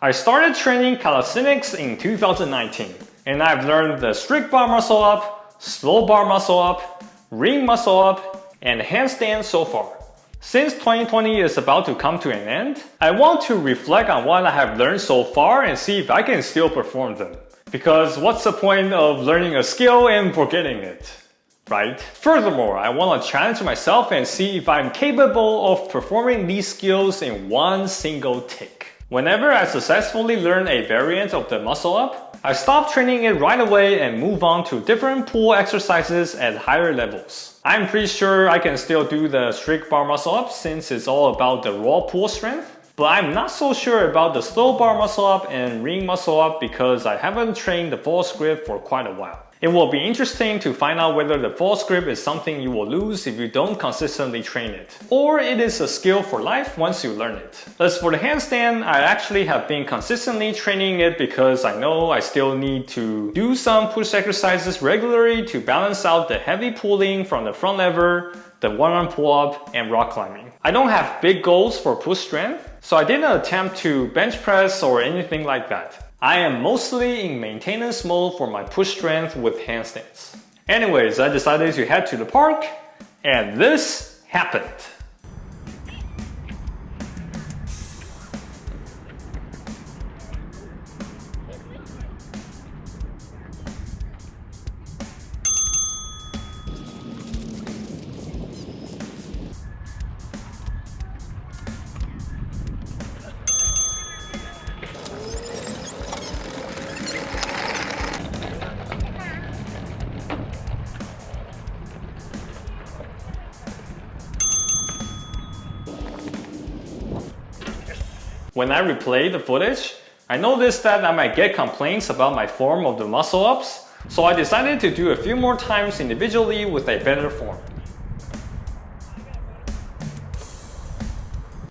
I started training calisthenics in 2019, and I've learned the strict bar muscle up, slow bar muscle up, ring muscle up, and handstand so far. Since 2020 is about to come to an end, I want to reflect on what I have learned so far and see if I can still perform them. Because what's the point of learning a skill and forgetting it, right? Furthermore, I want to challenge myself and see if I'm capable of performing these skills in one single take. Whenever I successfully learn a variant of the muscle up, I stop training it right away and move on to different pull exercises at higher levels. I'm pretty sure I can still do the strict bar muscle up since it's all about the raw pull strength. But I'm not so sure about the slow bar muscle up and ring muscle up because I haven't trained the false grip for quite a while. It will be interesting to find out whether the false grip is something you will lose if you don't consistently train it, or it is a skill for life once you learn it. As for the handstand, I actually have been consistently training it because I know I still need to do some push exercises regularly to balance out the heavy pulling from the front lever, the one-arm pull-up, and rock climbing. I don't have big goals for push strength, so I didn't attempt to bench press or anything like that. I am mostly in maintenance mode for my push strength with handstands. Anyways, I decided to head to the park, and this happened. When I replay the footage, I noticed that I might get complaints about my form of the muscle ups, so I decided to do a few more times individually with a better form.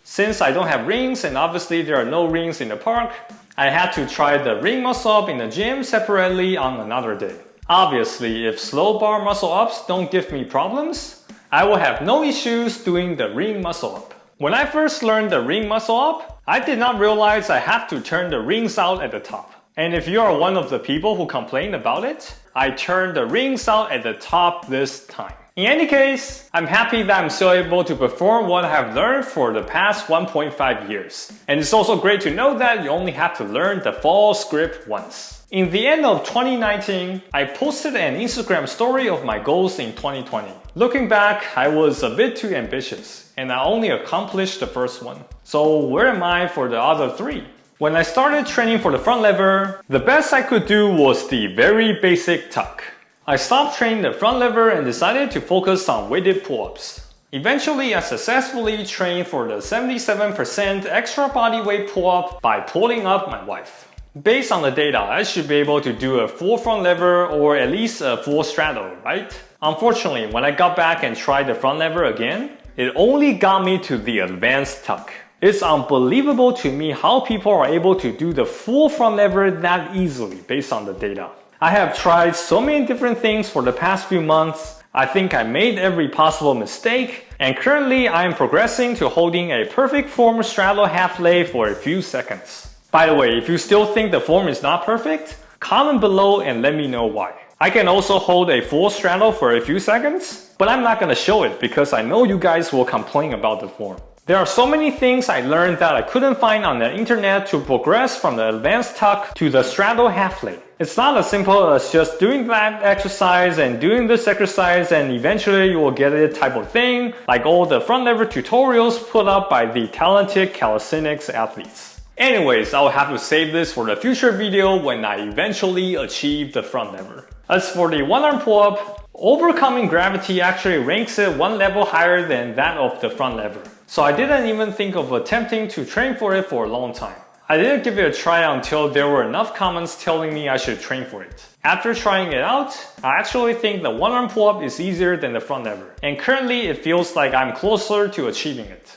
Since I don't have rings and obviously there are no rings in the park, I had to try the ring muscle up in the gym separately on another day. Obviously, if slow bar muscle ups don't give me problems, I will have no issues doing the ring muscle up. When I first learned the ring muscle up, I did not realize I have to turn the rings out at the top. And if you are one of the people who complain about it, I turned the rings out at the top this time. In any case, I'm happy that I'm still able to perform what I have learned for the past 1.5 years. And it's also great to know that you only have to learn the false grip once. In the end of 2019, I posted an Instagram story of my goals in 2020. Looking back, I was a bit too ambitious, and I only accomplished the first one. So where am I for the other three? When I started training for the front lever, the best I could do was the very basic tuck. I stopped training the front lever and decided to focus on weighted pull-ups. Eventually, I successfully trained for the 77% extra body weight pull-up by pulling up my wife. Based on the data, I should be able to do a full front lever or at least a full straddle, right? Unfortunately, when I got back and tried the front lever again, it only got me to the advanced tuck. It's unbelievable to me how people are able to do the full front lever that easily based on the data. I have tried so many different things for the past few months. I think I made every possible mistake, and currently I am progressing to holding a perfect form straddle half lay for a few seconds. By the way, if you still think the form is not perfect, comment below and let me know why. I can also hold a full straddle for a few seconds, but I'm not gonna show it because I know you guys will complain about the form. There are so many things I learned that I couldn't find on the internet to progress from the advanced tuck to the straddle half lay. It's not as simple as just doing that exercise and doing this exercise and eventually you will get it type of thing, like all the front lever tutorials put up by the talented calisthenics athletes. Anyways, I'll have to save this for the future video when I eventually achieve the front lever. As for the one-arm pull-up, overcoming gravity actually ranks it one level higher than that of the front lever. So I didn't even think of attempting to train for it for a long time. I didn't give it a try until there were enough comments telling me I should train for it. After trying it out, I actually think the one-arm pull-up is easier than the front lever. And currently it feels like I'm closer to achieving it.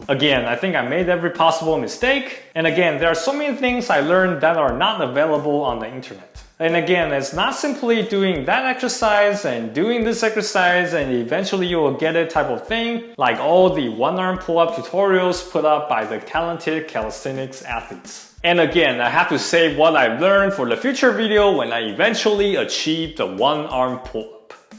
Again, I think I made every possible mistake. And again, there are so many things I learned that are not available on the internet. And again, it's not simply doing that exercise and doing this exercise and eventually you will get it type of thing, like all the one-arm pull-up tutorials put up by the talented calisthenics athletes. And again, I have to save what I've learned for the future video when I eventually achieve the one-arm pull-up.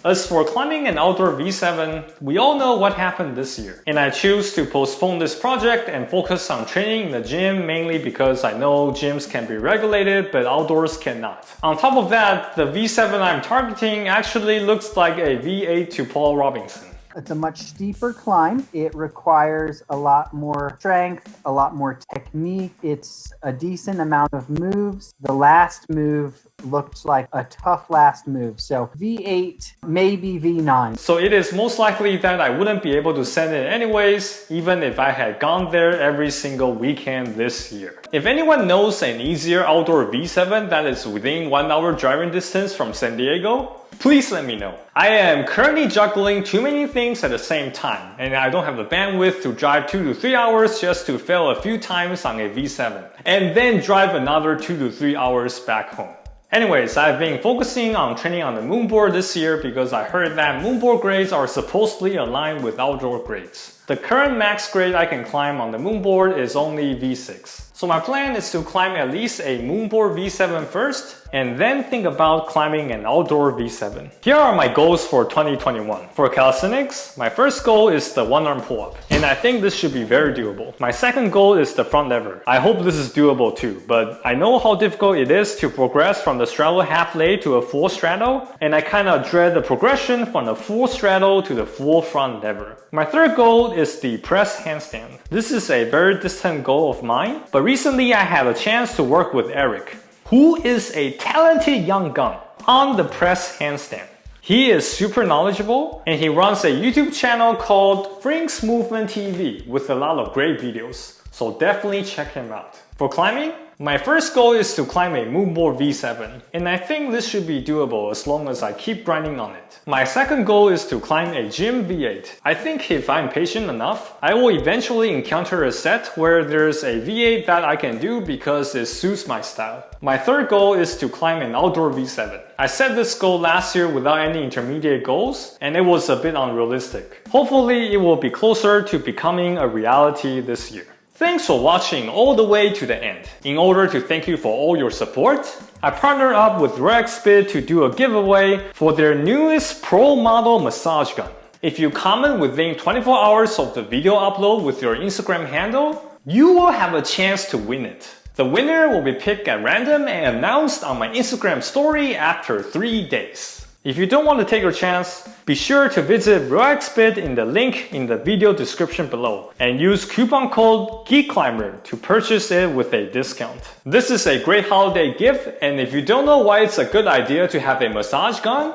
As for climbing an outdoor V7, we all know what happened this year. And I choose to postpone this project and focus on training in the gym mainly because I know gyms can be regulated but outdoors cannot. On top of that, the V7 I'm targeting actually looks like a V8 to Paul Robinson. It's a much steeper climb. It requires a lot more strength, a lot more technique. It's a decent amount of moves. The last move looked like a tough last move. So V8, maybe V9. So it is most likely that I wouldn't be able to send it anyways, even if I had gone there every single weekend this year. If anyone knows an easier outdoor V7 that is within 1 hour driving distance from San Diego, please let me know. I am currently juggling too many things at the same time, and I don't have the bandwidth to drive 2 to 3 hours just to fail a few times on a V7, and then drive another 2 to 3 hours back home. Anyways, I've been focusing on training on the moonboard this year because I heard that moonboard grades are supposedly aligned with outdoor grades. The current max grade I can climb on the moonboard is only V6. So my plan is to climb at least a moonboard V7 first, and then think about climbing an outdoor V7. Here are my goals for 2021. For calisthenics, my first goal is the one-arm pull-up, and I think this should be very doable. My second goal is the front lever. I hope this is doable too, but I know how difficult it is to progress from the straddle half lay to a full straddle, and I kinda dread the progression from the full straddle to the full front lever. My third goal is the press handstand. This is a very distant goal of mine, but recently I had a chance to work with Eric, who is a talented young gun on the press handstand. He is super knowledgeable and he runs a YouTube channel called THENX Movement TV with a lot of great videos, so definitely check him out. For climbing, my first goal is to climb a moonboard V7, and I think this should be doable as long as I keep grinding on it. My second goal is to climb a gym V8. I think if I'm patient enough, I will eventually encounter a set where there's a V8 that I can do because it suits my style. My third goal is to climb an outdoor V7. I set this goal last year without any intermediate goals, and it was a bit unrealistic. Hopefully it will be closer to becoming a reality this year. Thanks for watching all the way to the end. In order to thank you for all your support, I partnered up with RexBit to do a giveaway for their newest pro model massage gun. If you comment within 24 hours of the video upload with your Instagram handle, you will have a chance to win it. The winner will be picked at random and announced on my Instagram story after 3 days. If you don't want to take your chance, be sure to visit RexBit in the link in the video description below and use coupon code GeekClimber to purchase it with a discount. This is a great holiday gift, and if you don't know why it's a good idea to have a massage gun,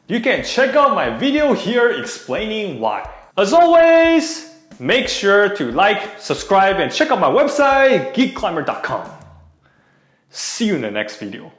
you can check out my video here explaining why. As always, make sure to like, subscribe, and check out my website, geekclimber.com. See you in the next video.